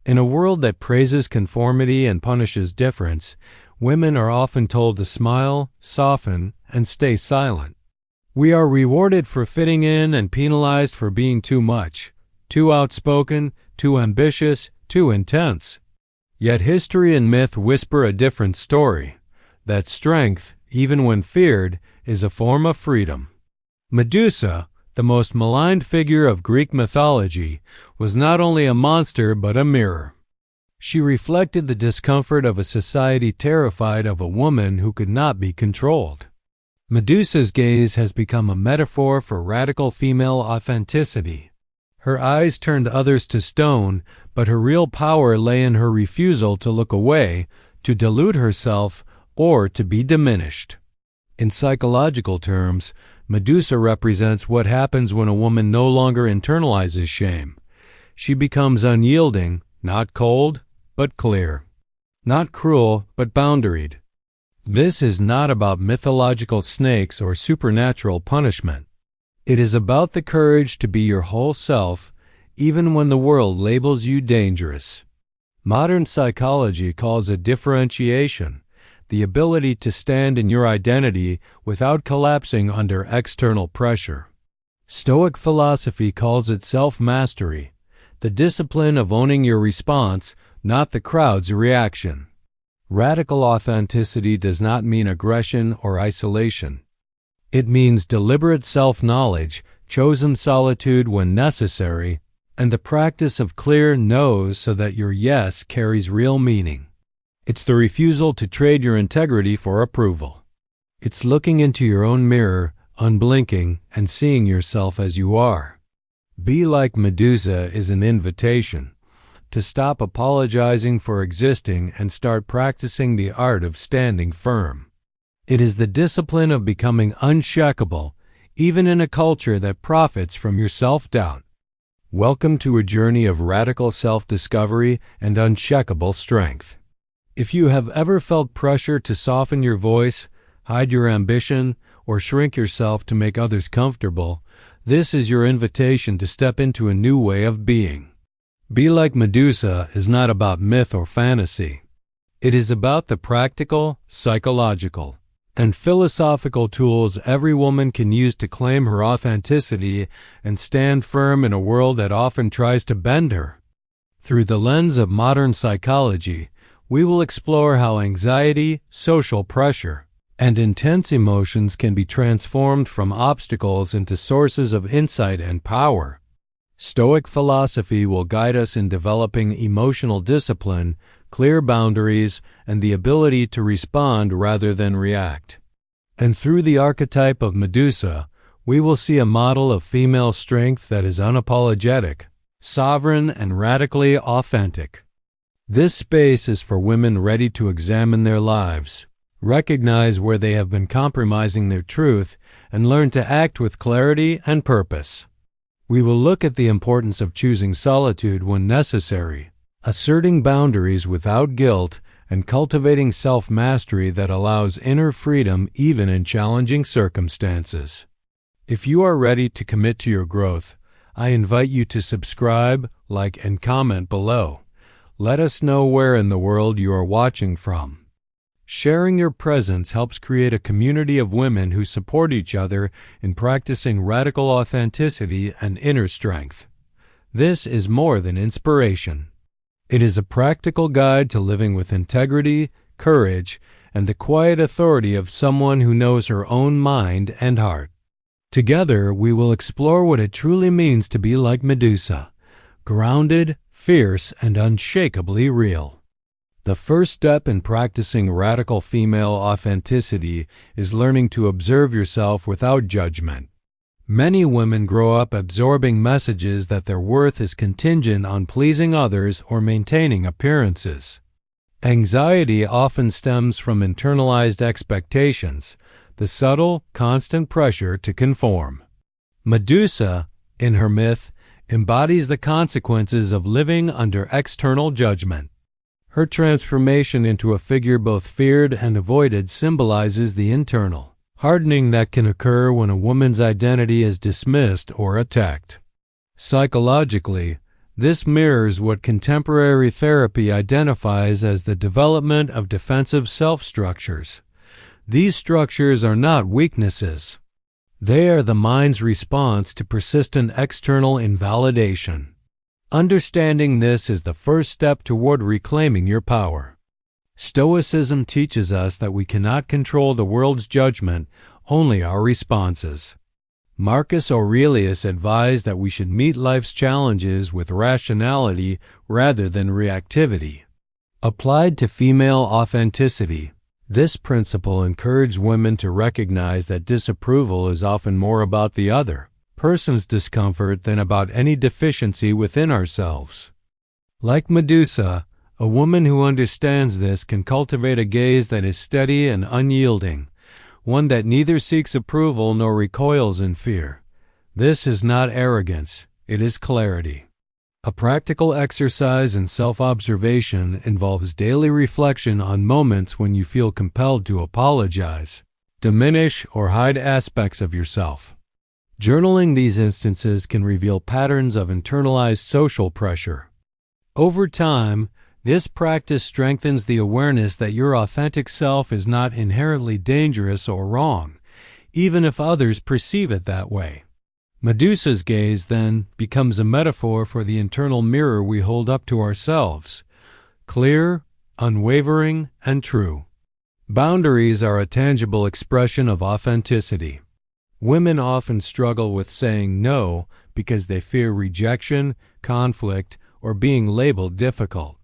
In a world that praises conformity and punishes difference, women are often told to smile, soften, and stay silent. We are rewarded for fitting in and penalized for being too much, too outspoken, too ambitious, too intense. Yet history and myth whisper a different story, that strength, even when feared, is a form of freedom. Medusa, the most maligned figure of Greek mythology, was not only a monster but a mirror. She reflected the discomfort of a society terrified of a woman who could not be controlled. Medusa's gaze has become a metaphor for radical female authenticity. Her eyes turned others to stone, but her real power lay in her refusal to look away, to delude herself, or to be diminished. In psychological terms, Medusa represents what happens when a woman no longer internalizes shame. She becomes unyielding, not cold, but clear. Not cruel, but boundaried. This is not about mythological snakes or supernatural punishment. It is about the courage to be your whole self, even when the world labels you dangerous. Modern psychology calls it differentiation, the ability to stand in your identity without collapsing under external pressure. Stoic philosophy calls it self-mastery, the discipline of owning your response, not the crowd's reaction. Radical authenticity does not mean aggression or isolation. It means deliberate self-knowledge, chosen solitude when necessary, and the practice of clear no's so that your yes carries real meaning. It's the refusal to trade your integrity for approval. It's looking into your own mirror, unblinking, and seeing yourself as you are. Be like Medusa is an invitation to stop apologizing for existing and start practicing the art of standing firm. It is the discipline of becoming unshakable, even in a culture that profits from your self-doubt. Welcome to a journey of radical self-discovery and unshakable strength. If you have ever felt pressure to soften your voice, hide your ambition, or shrink yourself to make others comfortable, this is your invitation to step into a new way of being. Be like Medusa is not about myth or fantasy. It is about the practical, psychological, and philosophical tools every woman can use to claim her authenticity and stand firm in a world that often tries to bend her. Through the lens of modern psychology, we will explore how anxiety, social pressure, and intense emotions can be transformed from obstacles into sources of insight and power. Stoic philosophy will guide us in developing emotional discipline, clear boundaries, and the ability to respond rather than react. And through the archetype of Medusa, we will see a model of female strength that is unapologetic, sovereign, and radically authentic. This space is for women ready to examine their lives, recognize where they have been compromising their truth, and learn to act with clarity and purpose. We will look at the importance of choosing solitude when necessary, asserting boundaries without guilt, and cultivating self-mastery that allows inner freedom even in challenging circumstances. If you are ready to commit to your growth, I invite you to subscribe, like, and comment below. Let us know where in the world you are watching from. Sharing your presence helps create a community of women who support each other in practicing radical authenticity and inner strength. This is more than inspiration. It is a practical guide to living with integrity, courage, and the quiet authority of someone who knows her own mind and heart. Together, we will explore what it truly means to be like Medusa, grounded, fierce, and unshakably real. The first step in practicing radical female authenticity is learning to observe yourself without judgment. Many women grow up absorbing messages that their worth is contingent on pleasing others or maintaining appearances. Anxiety often stems from internalized expectations, the subtle, constant pressure to conform. Medusa, in her myth, embodies the consequences of living under external judgment. Her transformation into a figure both feared and avoided symbolizes the internal hardening that can occur when a woman's identity is dismissed or attacked. Psychologically, This mirrors what contemporary therapy identifies as the development of defensive self-structures. These structures are not weaknesses. They are the mind's response to persistent external invalidation. Understanding this is the first step toward reclaiming your power. Stoicism teaches us that we cannot control the world's judgment, only our responses. Marcus Aurelius advised that we should meet life's challenges with rationality rather than reactivity. Applied to female authenticity, this principle encouraged women to recognize that disapproval is often more about the other person's discomfort than about any deficiency within ourselves. Like Medusa, a woman who understands this can cultivate a gaze that is steady and unyielding, one that neither seeks approval nor recoils in fear. This is not arrogance, it is clarity. A practical exercise in self-observation involves daily reflection on moments when you feel compelled to apologize, diminish, or hide aspects of yourself. Journaling these instances can reveal patterns of internalized social pressure. Over time, this practice strengthens the awareness that your authentic self is not inherently dangerous or wrong, even if others perceive it that way. Medusa's gaze, then, becomes a metaphor for the internal mirror we hold up to ourselves, clear, unwavering, and true. Boundaries are a tangible expression of authenticity. Women often struggle with saying no because they fear rejection, conflict, or being labeled difficult.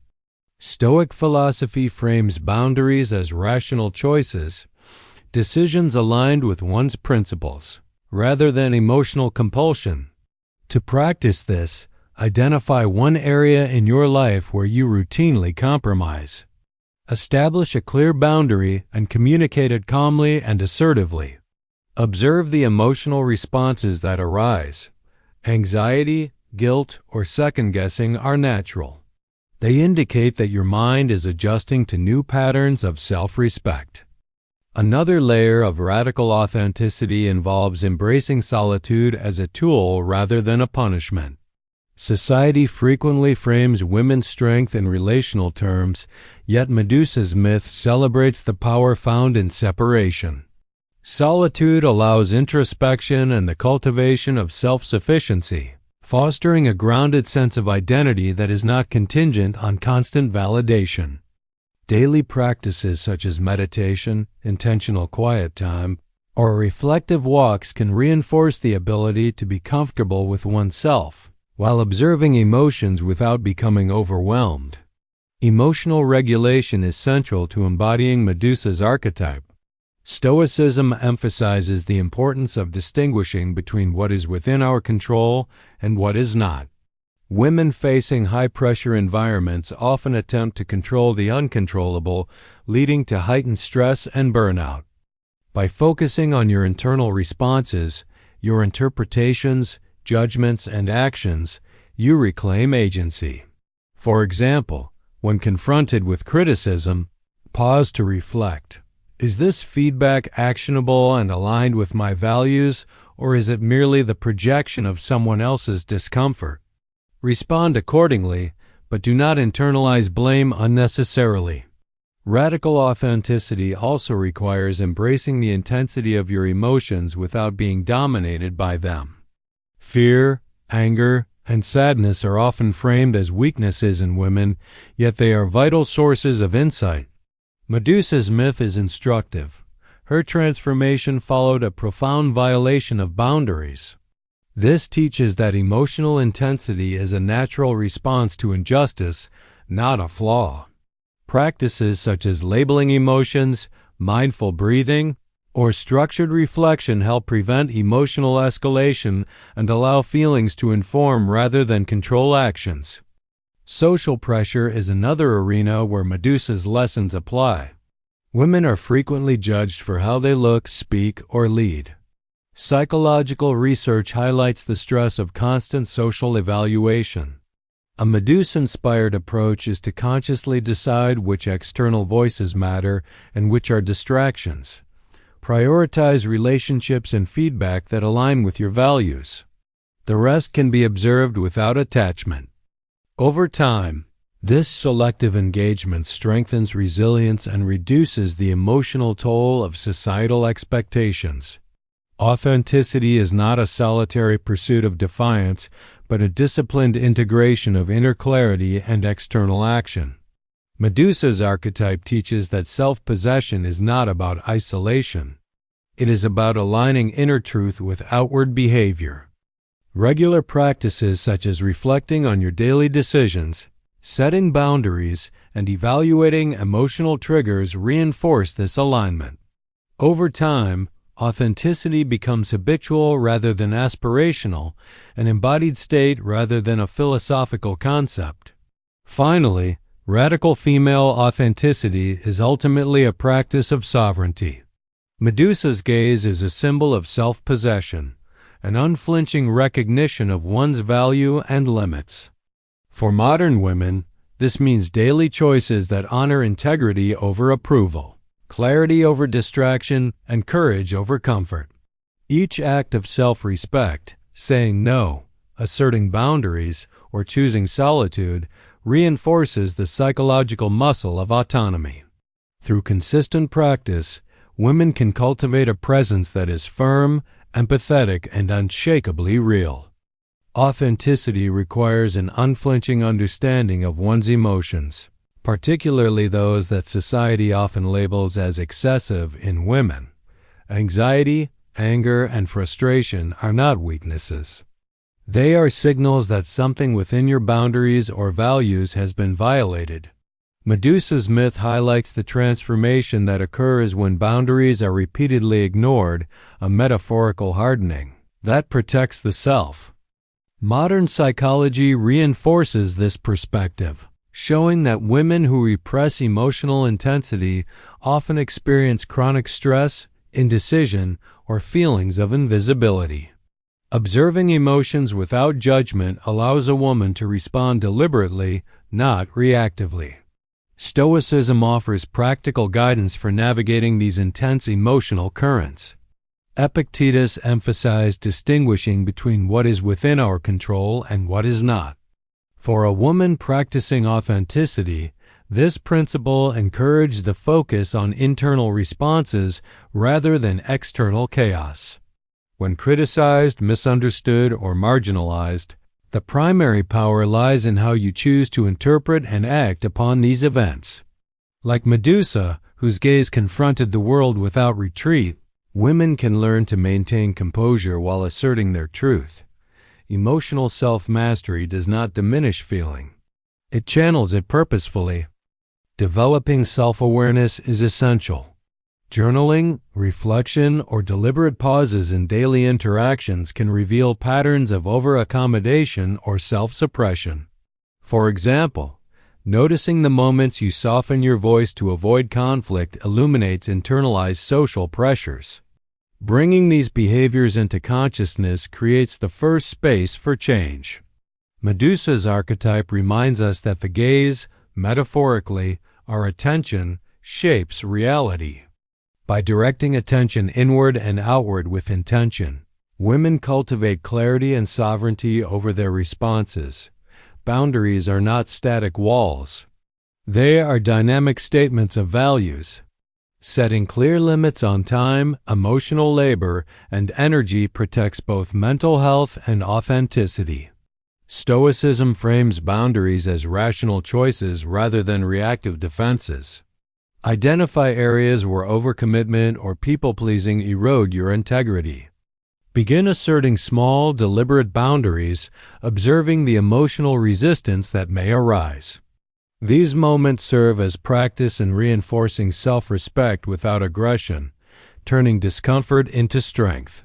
Stoic philosophy frames boundaries as rational choices, decisions aligned with one's principles, rather than emotional compulsion. To practice this, identify one area in your life where you routinely compromise. Establish a clear boundary and communicate it calmly and assertively. Observe the emotional responses that arise. Anxiety, guilt, or second-guessing are natural. They indicate that your mind is adjusting to new patterns of self-respect. Another layer of radical authenticity involves embracing solitude as a tool rather than a punishment. Society frequently frames women's strength in relational terms, yet Medusa's myth celebrates the power found in separation. Solitude allows introspection and the cultivation of self-sufficiency, fostering a grounded sense of identity that is not contingent on constant validation. Daily practices such as meditation, intentional quiet time, or reflective walks can reinforce the ability to be comfortable with oneself, while observing emotions without becoming overwhelmed. Emotional regulation is central to embodying Medusa's archetype. Stoicism emphasizes the importance of distinguishing between what is within our control and what is not. Women facing high-pressure environments often attempt to control the uncontrollable, leading to heightened stress and burnout. By focusing on your internal responses, your interpretations, judgments, and actions, you reclaim agency. For example, when confronted with criticism, pause to reflect. Is this feedback actionable and aligned with my values, or is it merely the projection of someone else's discomfort? Respond accordingly, but do not internalize blame unnecessarily. Radical authenticity also requires embracing the intensity of your emotions without being dominated by them. Fear, anger, and sadness are often framed as weaknesses in women, yet they are vital sources of insight. Medusa's myth is instructive. Her transformation followed a profound violation of boundaries. This teaches that emotional intensity is a natural response to injustice, not a flaw. Practices such as labeling emotions, mindful breathing, or structured reflection help prevent emotional escalation and allow feelings to inform rather than control actions. Social pressure is another arena where Medusa's lessons apply. Women are frequently judged for how they look, speak, or lead. Psychological research highlights the stress of constant social evaluation. A Medusa-inspired approach is to consciously decide which external voices matter and which are distractions. Prioritize relationships and feedback that align with your values. The rest can be observed without attachment. Over time, this selective engagement strengthens resilience and reduces the emotional toll of societal expectations. Authenticity is not a solitary pursuit of defiance, but a disciplined integration of inner clarity and external action. Medusa's archetype teaches that self-possession is not about isolation. It is about aligning inner truth with outward behavior. Regular practices such as reflecting on your daily decisions, setting boundaries, and evaluating emotional triggers reinforce this alignment. Over time, authenticity becomes habitual rather than aspirational, an embodied state rather than a philosophical concept. Finally, radical female authenticity is ultimately a practice of sovereignty. Medusa's gaze is a symbol of self-possession, an unflinching recognition of one's value and limits. For modern women, this means daily choices that honor integrity over approval, clarity over distraction, and courage over comfort. Each act of self-respect, saying no, asserting boundaries, or choosing solitude, reinforces the psychological muscle of autonomy. Through consistent practice, women can cultivate a presence that is firm, empathetic, and unshakably real. Authenticity requires an unflinching understanding of one's emotions, particularly those that society often labels as excessive in women. Anxiety, anger, and frustration are not weaknesses. They are signals that something within your boundaries or values has been violated. Medusa's myth highlights the transformation that occurs when boundaries are repeatedly ignored, a metaphorical hardening that protects the self. Modern psychology reinforces this perspective, showing that women who repress emotional intensity often experience chronic stress, indecision, or feelings of invisibility. Observing emotions without judgment allows a woman to respond deliberately, not reactively. Stoicism offers practical guidance for navigating these intense emotional currents. Epictetus emphasized distinguishing between what is within our control and what is not. For a woman practicing authenticity, this principle encouraged the focus on internal responses rather than external chaos. When criticized, misunderstood, or marginalized, the primary power lies in how you choose to interpret and act upon these events. Like Medusa, whose gaze confronted the world without retreat, women can learn to maintain composure while asserting their truth. Emotional self-mastery does not diminish feeling. It channels it purposefully. Developing self-awareness is essential. Journaling, reflection, or deliberate pauses in daily interactions can reveal patterns of over-accommodation or self-suppression. For example, noticing the moments you soften your voice to avoid conflict illuminates internalized social pressures. Bringing these behaviors into consciousness creates the first space for change. Medusa's archetype reminds us that the gaze, metaphorically, our attention, shapes reality. By directing attention inward and outward with intention, women cultivate clarity and sovereignty over their responses. Boundaries are not static walls. They are dynamic statements of values. Setting clear limits on time, emotional labor, and energy protects both mental health and authenticity. Stoicism frames boundaries as rational choices rather than reactive defenses. Identify areas where overcommitment or people-pleasing erode your integrity. Begin asserting small, deliberate boundaries, observing the emotional resistance that may arise. These moments serve as practice in reinforcing self-respect without aggression, turning discomfort into strength.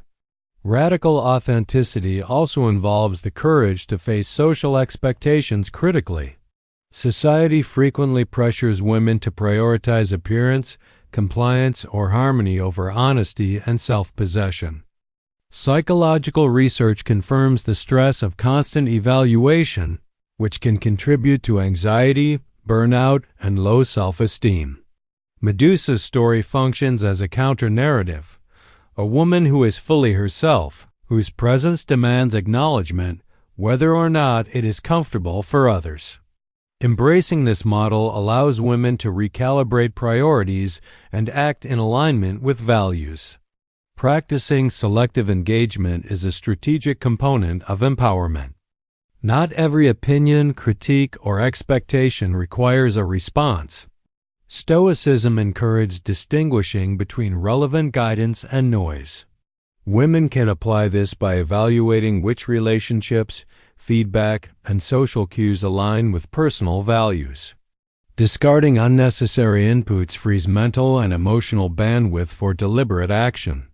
Radical authenticity also involves the courage to face social expectations critically. Society frequently pressures women to prioritize appearance, compliance, or harmony over honesty and self-possession. Psychological research confirms the stress of constant evaluation, which can contribute to anxiety, burnout, and low self-esteem. Medusa's story functions as a counter-narrative. A woman who is fully herself, whose presence demands acknowledgement, whether or not it is comfortable for others. Embracing this model allows women to recalibrate priorities and act in alignment with values. Practicing selective engagement is a strategic component of empowerment. Not every opinion, critique, or expectation requires a response. Stoicism encouraged distinguishing between relevant guidance and noise. Women can apply this by evaluating which relationships, feedback, and social cues align with personal values. Discarding unnecessary inputs frees mental and emotional bandwidth for deliberate action.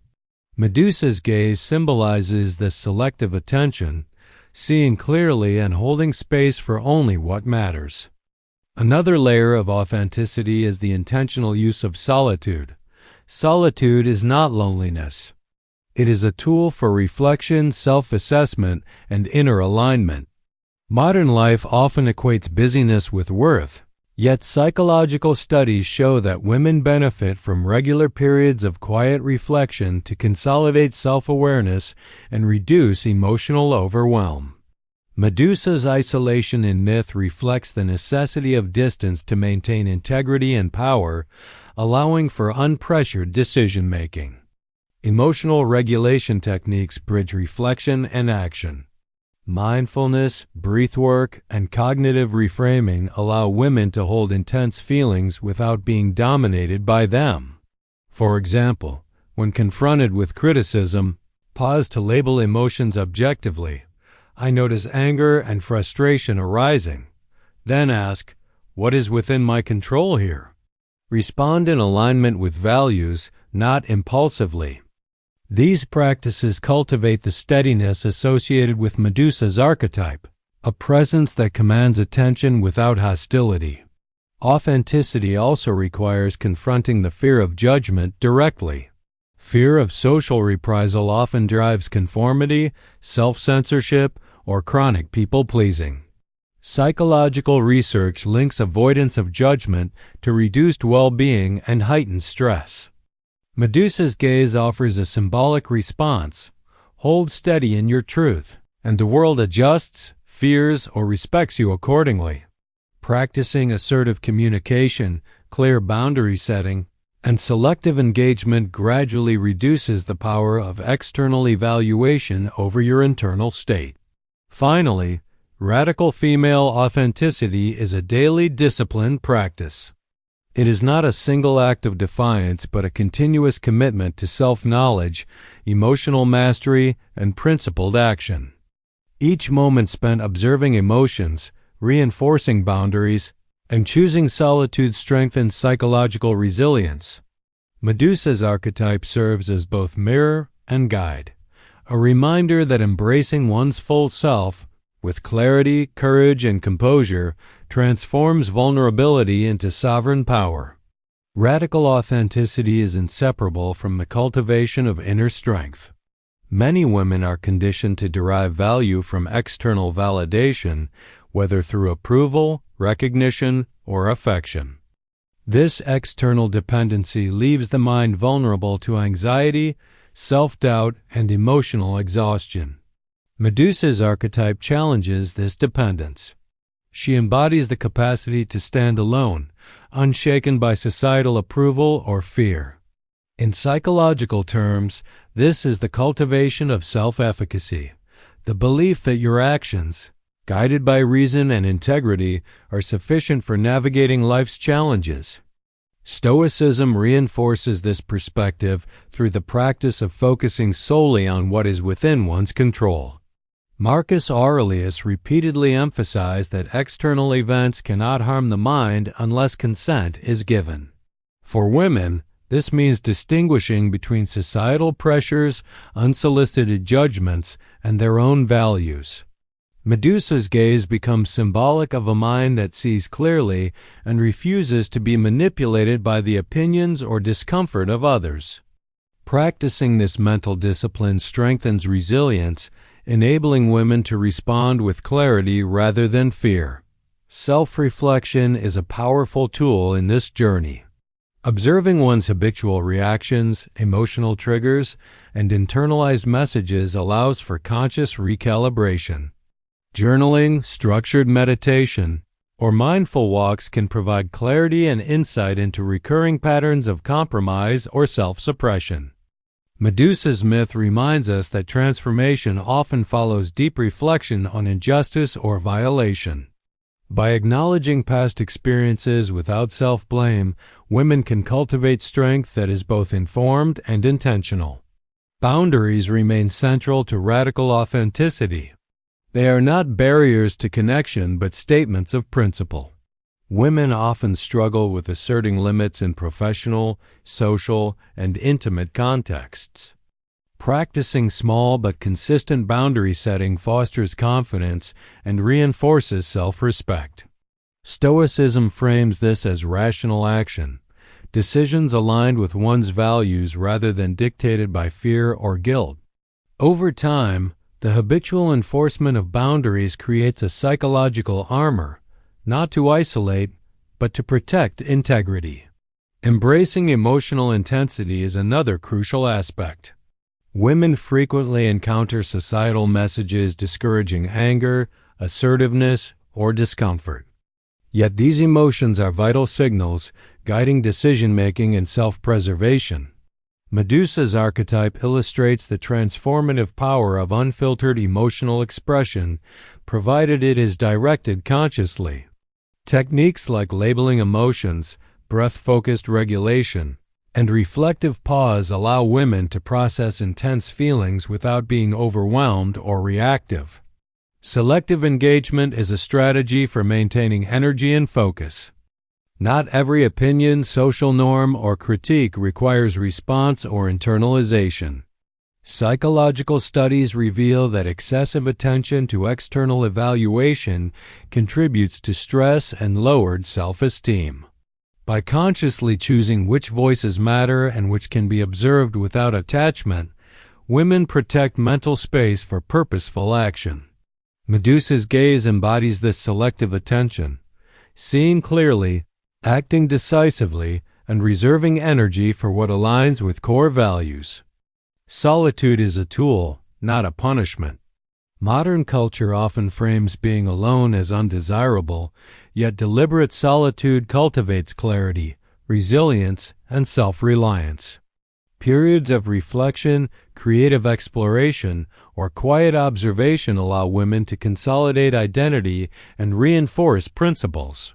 Medusa's gaze symbolizes this selective attention, seeing clearly and holding space for only what matters. Another layer of authenticity is the intentional use of solitude. Solitude is not loneliness. It is a tool for reflection, self-assessment, and inner alignment. Modern life often equates busyness with worth, yet psychological studies show that women benefit from regular periods of quiet reflection to consolidate self-awareness and reduce emotional overwhelm. Medusa's isolation in myth reflects the necessity of distance to maintain integrity and power, allowing for unpressured decision-making. Emotional regulation techniques bridge reflection and action. Mindfulness, breathwork, and cognitive reframing allow women to hold intense feelings without being dominated by them. For example, when confronted with criticism, pause to label emotions objectively. I notice anger and frustration arising. Then ask, what is within my control here? Respond in alignment with values, not impulsively. These practices cultivate the steadiness associated with Medusa's archetype, a presence that commands attention without hostility. Authenticity also requires confronting the fear of judgment directly. Fear of social reprisal often drives conformity, self-censorship, or chronic people-pleasing. Psychological research links avoidance of judgment to reduced well-being and heightened stress. Medusa's gaze offers a symbolic response. Hold steady in your truth, and the world adjusts, fears, or respects you accordingly. Practicing assertive communication, clear boundary setting, and selective engagement gradually reduces the power of external evaluation over your internal state. Finally, radical female authenticity is a daily disciplined practice. It is not a single act of defiance, but a continuous commitment to self-knowledge, emotional mastery, and principled action. Each moment spent observing emotions, reinforcing boundaries, and choosing solitude strengthens psychological resilience. Medusa's archetype serves as both mirror and guide, a reminder that embracing one's full self, with clarity, courage, and composure, transforms vulnerability into sovereign power. Radical authenticity is inseparable from the cultivation of inner strength. Many women are conditioned to derive value from external validation, whether through approval, recognition, or affection. This external dependency leaves the mind vulnerable to anxiety, self-doubt, and emotional exhaustion. Medusa's archetype challenges this dependence. She embodies the capacity to stand alone, unshaken by societal approval or fear. In psychological terms, this is the cultivation of self-efficacy, the belief that your actions, guided by reason and integrity, are sufficient for navigating life's challenges. Stoicism reinforces this perspective through the practice of focusing solely on what is within one's control. Marcus Aurelius repeatedly emphasized that external events cannot harm the mind unless consent is given. For women, this means distinguishing between societal pressures, unsolicited judgments, and their own values. Medusa's gaze becomes symbolic of a mind that sees clearly and refuses to be manipulated by the opinions or discomfort of others. Practicing this mental discipline strengthens resilience, enabling women to respond with clarity rather than fear. Self-reflection is a powerful tool in this journey. Observing one's habitual reactions, emotional triggers, and internalized messages allows for conscious recalibration. Journaling, structured meditation, or mindful walks can provide clarity and insight into recurring patterns of compromise or self-suppression. Medusa's myth reminds us that transformation often follows deep reflection on injustice or violation. By acknowledging past experiences without self-blame, women can cultivate strength that is both informed and intentional. Boundaries remain central to radical authenticity. They are not barriers to connection but statements of principle. Women often struggle with asserting limits in professional, social, and intimate contexts. Practicing small but consistent boundary setting fosters confidence and reinforces self-respect. Stoicism frames this as rational action, decisions aligned with one's values rather than dictated by fear or guilt. Over time, the habitual enforcement of boundaries creates a psychological armor, not to isolate, but to protect integrity. Embracing emotional intensity is another crucial aspect. Women frequently encounter societal messages discouraging anger, assertiveness, or discomfort. Yet these emotions are vital signals guiding decision-making and self-preservation. Medusa's archetype illustrates the transformative power of unfiltered emotional expression, provided it is directed consciously. Techniques like labeling emotions, breath-focused regulation, and reflective pause allow women to process intense feelings without being overwhelmed or reactive. Selective engagement is a strategy for maintaining energy and focus. Not every opinion, social norm, or critique requires response or internalization. Psychological studies reveal that excessive attention to external evaluation contributes to stress and lowered self-esteem. By consciously choosing which voices matter and which can be observed without attachment, women protect mental space for purposeful action. Medusa's gaze embodies this selective attention, seeing clearly, acting decisively, and reserving energy for what aligns with core values. Solitude is a tool, not a punishment. Modern culture often frames being alone as undesirable, yet deliberate solitude cultivates clarity, resilience, and self-reliance. Periods of reflection, creative exploration, or quiet observation allow women to consolidate identity and reinforce principles.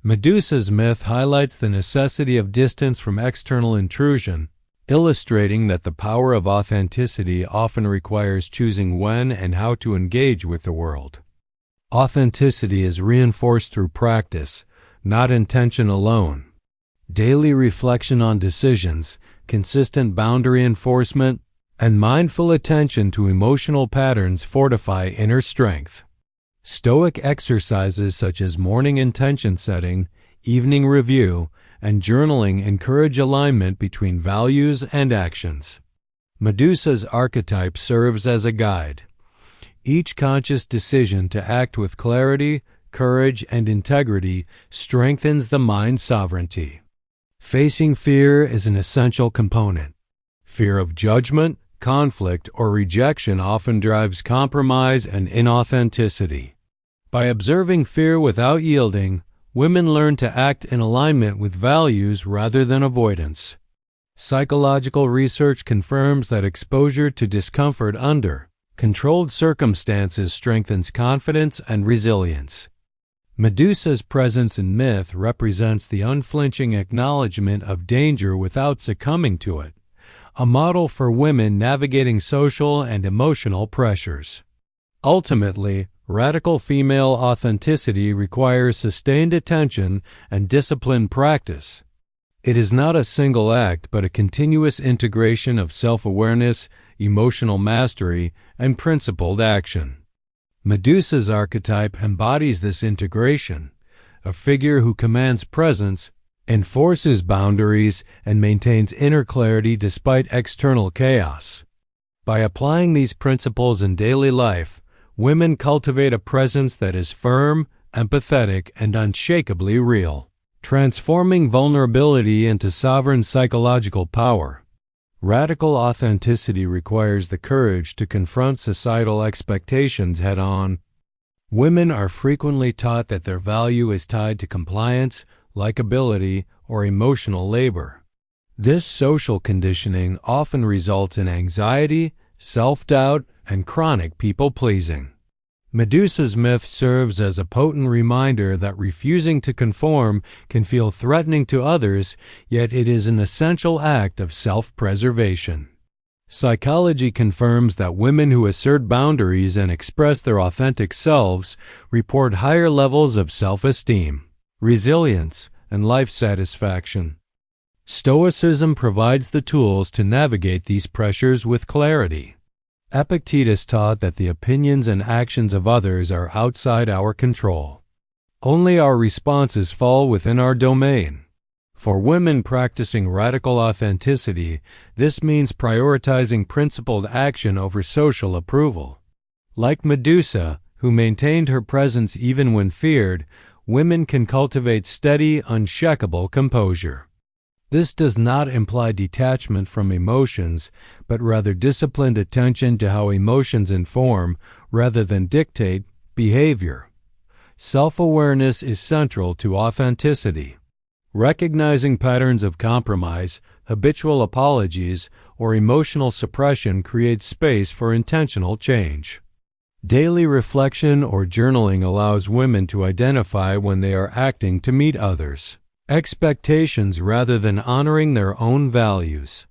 Medusa's myth highlights the necessity of distance from external intrusion, illustrating that the power of authenticity often requires choosing when and how to engage with the world. Authenticity is reinforced through practice, not intention alone. Daily reflection on decisions, consistent boundary enforcement, and mindful attention to emotional patterns fortify inner strength. Stoic exercises such as morning intention setting, evening review, and journaling encourage alignment between values and actions. Medusa's archetype serves as a guide. Each conscious decision to act with clarity, courage, and integrity strengthens the mind's sovereignty. Facing fear is an essential component. Fear of judgment, conflict, or rejection often drives compromise and inauthenticity. By observing fear without yielding, women learn to act in alignment with values rather than avoidance. Psychological research confirms that exposure to discomfort under controlled circumstances strengthens confidence and resilience. Medusa's presence in myth represents the unflinching acknowledgement of danger without succumbing to it, a model for women navigating social and emotional pressures. Ultimately, radical female authenticity requires sustained attention and disciplined practice. It is not a single act, but a continuous integration of self-awareness, emotional mastery, and principled action. Medusa's archetype embodies this integration, a figure who commands presence, enforces boundaries, and maintains inner clarity despite external chaos. By applying these principles in daily life, women cultivate a presence that is firm, empathetic, and unshakably real, transforming vulnerability into sovereign psychological power. Radical authenticity requires the courage to confront societal expectations head-on, Women are frequently taught that their value is tied to compliance, likability, or emotional labor. This social conditioning often results in anxiety, self-doubt, and chronic people-pleasing. Medusa's myth serves as a potent reminder that refusing to conform can feel threatening to others, yet it is an essential act of self-preservation. Psychology confirms that women who assert boundaries and express their authentic selves report higher levels of self-esteem, resilience, and life satisfaction. Stoicism provides the tools to navigate these pressures with clarity. Epictetus taught that the opinions and actions of others are outside our control. Only our responses fall within our domain. For women practicing radical authenticity, this means prioritizing principled action over social approval. Like Medusa, who maintained her presence even when feared, women can cultivate steady, unshakable composure. This does not imply detachment from emotions, but rather disciplined attention to how emotions inform, rather than dictate, behavior. Self-awareness is central to authenticity. Recognizing patterns of compromise, habitual apologies, or emotional suppression creates space for intentional change. Daily reflection or journaling allows women to identify when they are acting to meet others' expectations rather than honoring their own values.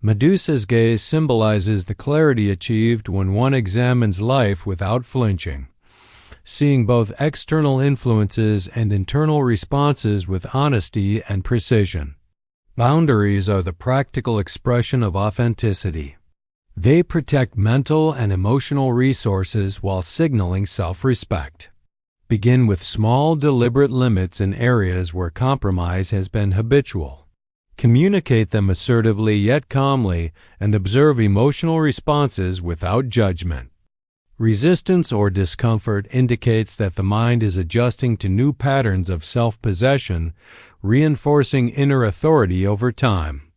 Medusa's gaze symbolizes the clarity achieved when one examines life without flinching, seeing both external influences and internal responses with honesty and precision. Boundaries are the practical expression of authenticity. They protect mental and emotional resources while signaling self-respect. Begin with small, deliberate limits in areas where compromise has been habitual. Communicate them assertively yet calmly, and observe emotional responses without judgment. Resistance or discomfort indicates that the mind is adjusting to new patterns of self-possession, reinforcing inner authority over time.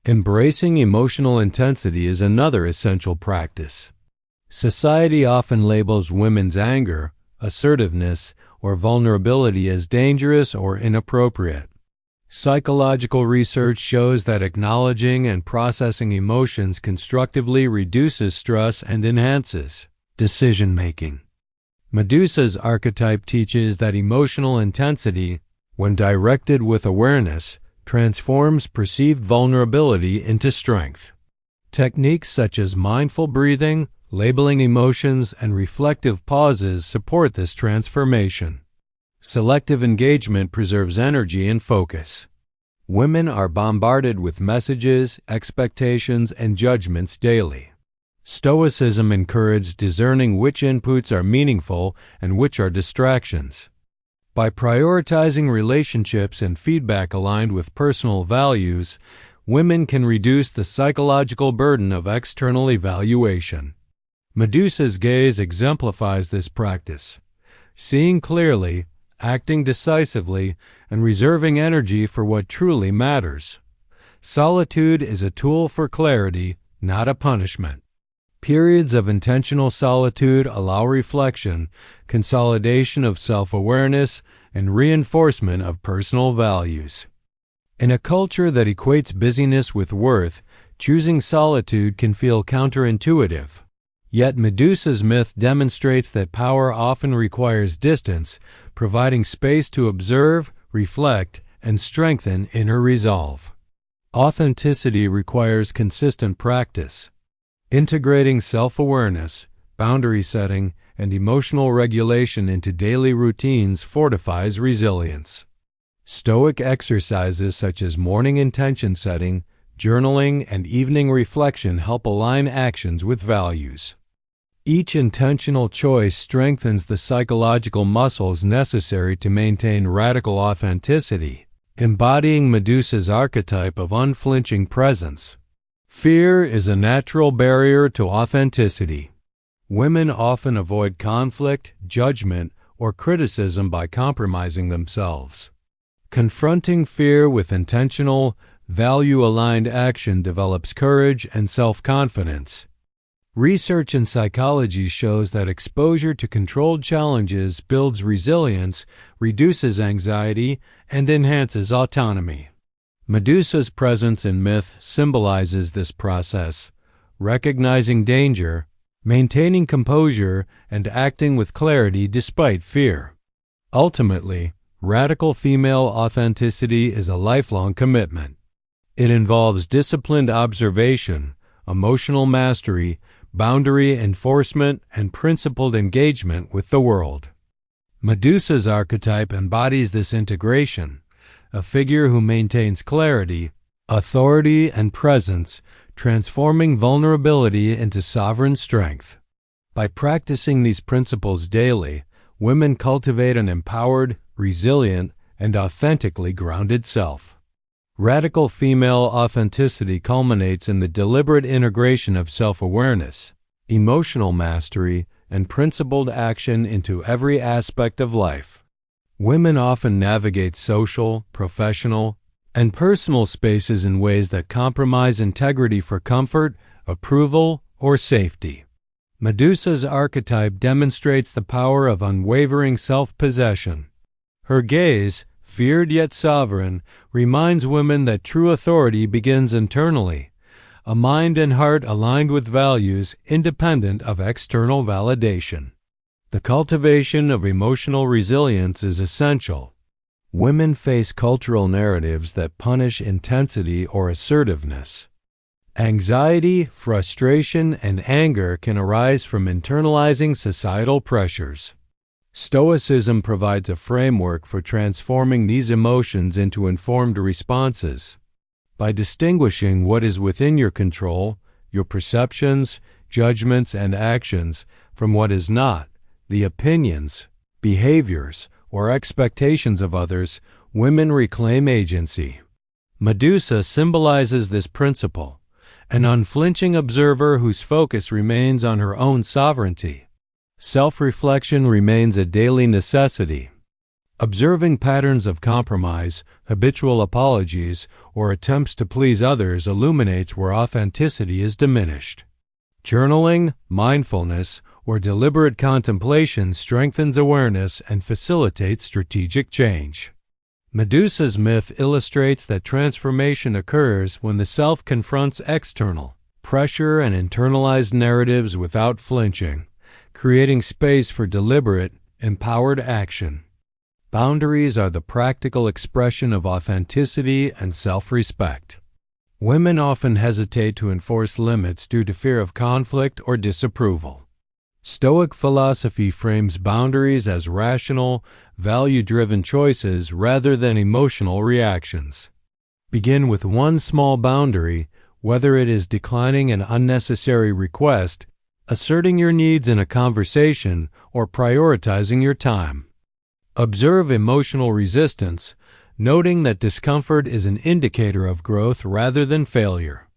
Embracing emotional intensity is another essential practice. Society often labels women's anger, assertiveness, or vulnerability as dangerous or inappropriate. Psychological research shows that acknowledging and processing emotions constructively reduces stress and enhances decision-making. Medusa's archetype teaches that emotional intensity, when directed with awareness, transforms perceived vulnerability into strength. Techniques such as mindful breathing, labeling emotions, and reflective pauses support this transformation. Selective engagement preserves energy and focus. Women are bombarded with messages, expectations, and judgments daily. Stoicism encouraged discerning which inputs are meaningful and which are distractions. By prioritizing relationships and feedback aligned with personal values, women can reduce the psychological burden of external evaluation. Medusa's gaze exemplifies this practice. Seeing clearly, acting decisively, and reserving energy for what truly matters. Solitude is a tool for clarity, not a punishment. Periods of intentional solitude allow reflection, consolidation of self-awareness, and reinforcement of personal values. In a culture that equates busyness with worth, choosing solitude can feel counterintuitive. Yet Medusa's myth demonstrates that power often requires distance, providing space to observe, reflect, and strengthen inner resolve. Authenticity requires consistent practice. Integrating self-awareness, boundary setting, and emotional regulation into daily routines fortifies resilience. Stoic exercises such as morning intention setting, journaling, and evening reflection help align actions with values. Each intentional choice strengthens the psychological muscles necessary to maintain radical authenticity, embodying Medusa's archetype of unflinching presence. Fear is a natural barrier to authenticity. Women often avoid conflict, judgment, or criticism by compromising themselves. Confronting fear with intentional, value-aligned action develops courage and self-confidence. Research in psychology shows that exposure to controlled challenges builds resilience, reduces anxiety, and enhances autonomy. Medusa's presence in myth symbolizes this process, recognizing danger, maintaining composure, and acting with clarity despite fear. Ultimately, radical female authenticity is a lifelong commitment. It involves disciplined observation, emotional mastery, boundary enforcement, and principled engagement with the world. Medusa's archetype embodies this integration, a figure who maintains clarity, authority, and presence, transforming vulnerability into sovereign strength. By practicing these principles daily, women cultivate an empowered, resilient, and authentically grounded self. Radical female authenticity culminates in the deliberate integration of self-awareness, emotional mastery, and principled action into every aspect of life. Women often navigate social, professional, and personal spaces in ways that compromise integrity for comfort, approval, or safety. Medusa's archetype demonstrates the power of unwavering self-possession. Her gaze, feared yet sovereign, reminds women that true authority begins internally, a mind and heart aligned with values independent of external validation. The cultivation of emotional resilience is essential. Women face cultural narratives that punish intensity or assertiveness. Anxiety, frustration, and anger can arise from internalizing societal pressures. Stoicism provides a framework for transforming these emotions into informed responses. By distinguishing what is within your control, your perceptions, judgments, and actions, from what is not, the opinions, behaviors, or expectations of others, women reclaim agency. Medusa symbolizes this principle, an unflinching observer whose focus remains on her own sovereignty. Self-reflection remains a daily necessity. Observing patterns of compromise, habitual apologies, or attempts to please others illuminates where authenticity is diminished. Journaling, mindfulness, or deliberate contemplation strengthens awareness and facilitates strategic change. Medusa's myth illustrates that transformation occurs when the self confronts external pressure and internalized narratives without flinching, creating space for deliberate, empowered action. Boundaries are the practical expression of authenticity and self-respect. Women often hesitate to enforce limits due to fear of conflict or disapproval. Stoic philosophy frames boundaries as rational, value-driven choices rather than emotional reactions. Begin with one small boundary, whether it is declining an unnecessary request, asserting your needs in a conversation, or prioritizing your time. Observe emotional resistance, noting that discomfort is an indicator of growth rather than failure.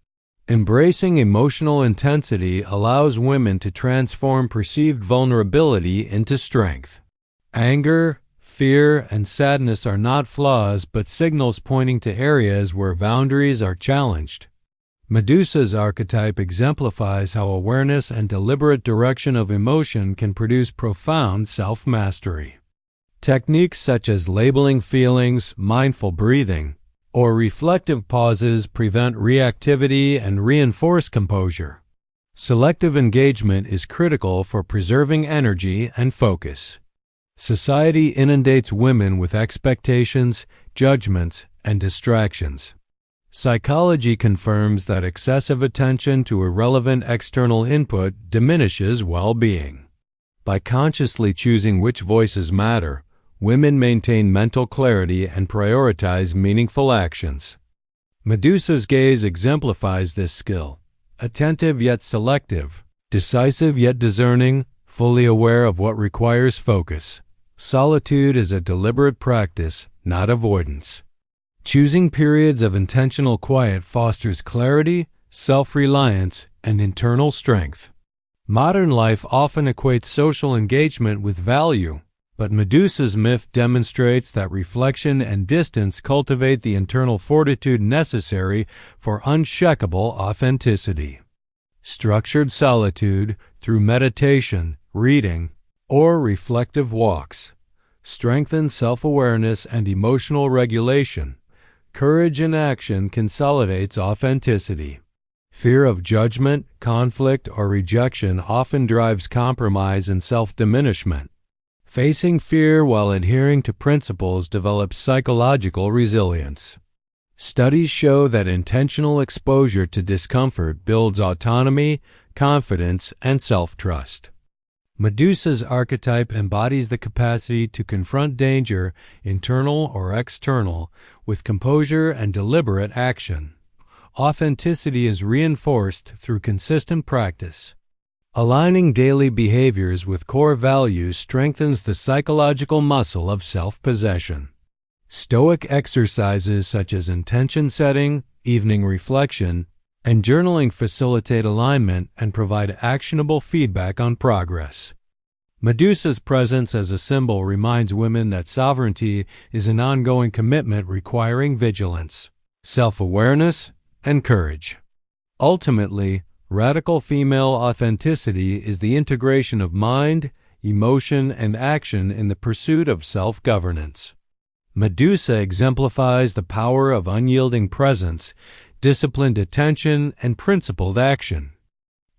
Embracing emotional intensity allows women to transform perceived vulnerability into strength. Anger, fear, and sadness are not flaws but signals pointing to areas where boundaries are challenged. Medusa's archetype exemplifies how awareness and deliberate direction of emotion can produce profound self-mastery. Techniques such as labeling feelings, mindful breathing, or reflective pauses prevent reactivity and reinforce composure. Selective engagement is critical for preserving energy and focus. Society inundates women with expectations, judgments, and distractions. Psychology confirms that excessive attention to irrelevant external input diminishes well-being. By consciously choosing which voices matter, women maintain mental clarity and prioritize meaningful actions. Medusa's gaze exemplifies this skill, attentive yet selective, decisive yet discerning, fully aware of what requires focus. Solitude is a deliberate practice, not avoidance. Choosing periods of intentional quiet fosters clarity, self-reliance, and internal strength. Modern life often equates social engagement with value, but Medusa's myth demonstrates that reflection and distance cultivate the internal fortitude necessary for unshakable authenticity. Structured solitude through meditation, reading, or reflective walks strengthens self-awareness and emotional regulation. Courage in action consolidates authenticity. Fear of judgment, conflict, or rejection often drives compromise and self-diminishment. Facing fear while adhering to principles develops psychological resilience. Studies show that intentional exposure to discomfort builds autonomy, confidence, and self-trust. Medusa's archetype embodies the capacity to confront danger, internal or external, with composure and deliberate action. Authenticity is reinforced through consistent practice. Aligning daily behaviors with core values strengthens the psychological muscle of self-possession. Stoic exercises such as intention setting, evening reflection, and journaling facilitate alignment and provide actionable feedback on progress. Medusa's presence as a symbol reminds women that sovereignty is an ongoing commitment requiring vigilance, self-awareness, and courage. Ultimately, radical female authenticity is the integration of mind, emotion, and action in the pursuit of self-governance. Medusa exemplifies the power of unyielding presence, disciplined attention, and principled action.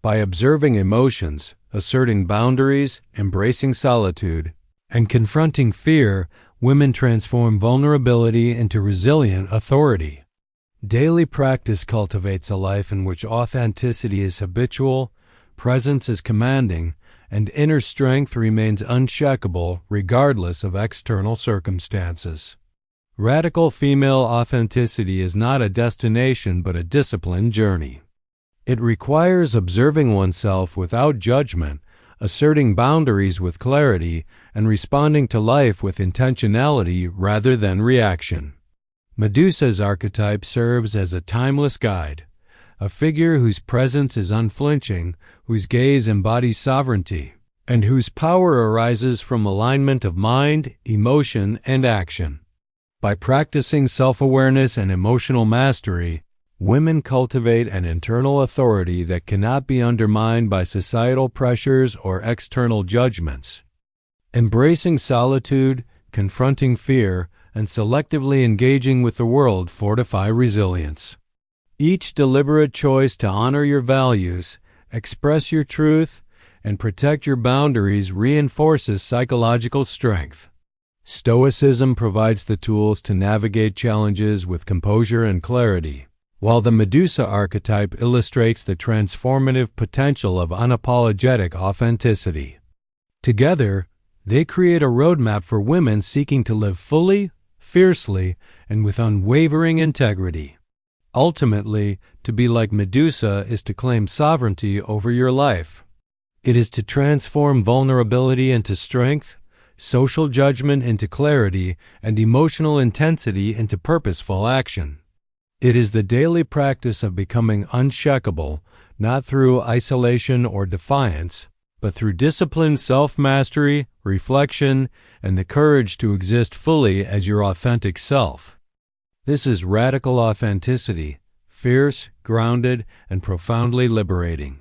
By observing emotions, asserting boundaries, embracing solitude, and confronting fear, women transform vulnerability into resilient authority. Daily practice cultivates a life in which authenticity is habitual, presence is commanding, and inner strength remains unshakable regardless of external circumstances. Radical female authenticity is not a destination but a disciplined journey. It requires observing oneself without judgment, asserting boundaries with clarity, and responding to life with intentionality rather than reaction. Medusa's archetype serves as a timeless guide, a figure whose presence is unflinching, whose gaze embodies sovereignty, and whose power arises from alignment of mind, emotion, and action. By practicing self-awareness and emotional mastery, women cultivate an internal authority that cannot be undermined by societal pressures or external judgments. Embracing solitude, confronting fear, and selectively engaging with the world fortify resilience. Each deliberate choice to honor your values, express your truth, and protect your boundaries reinforces psychological strength. Stoicism provides the tools to navigate challenges with composure and clarity, while the Medusa archetype illustrates the transformative potential of unapologetic authenticity. Together, they create a roadmap for women seeking to live fully, fiercely, and with unwavering integrity. Ultimately, to be like Medusa is to claim sovereignty over your life. It is to transform vulnerability into strength, social judgment into clarity, and emotional intensity into purposeful action. It is the daily practice of becoming unshakable, not through isolation or defiance, but through disciplined self-mastery, reflection, and the courage to exist fully as your authentic self. This is radical authenticity, fierce, grounded, and profoundly liberating.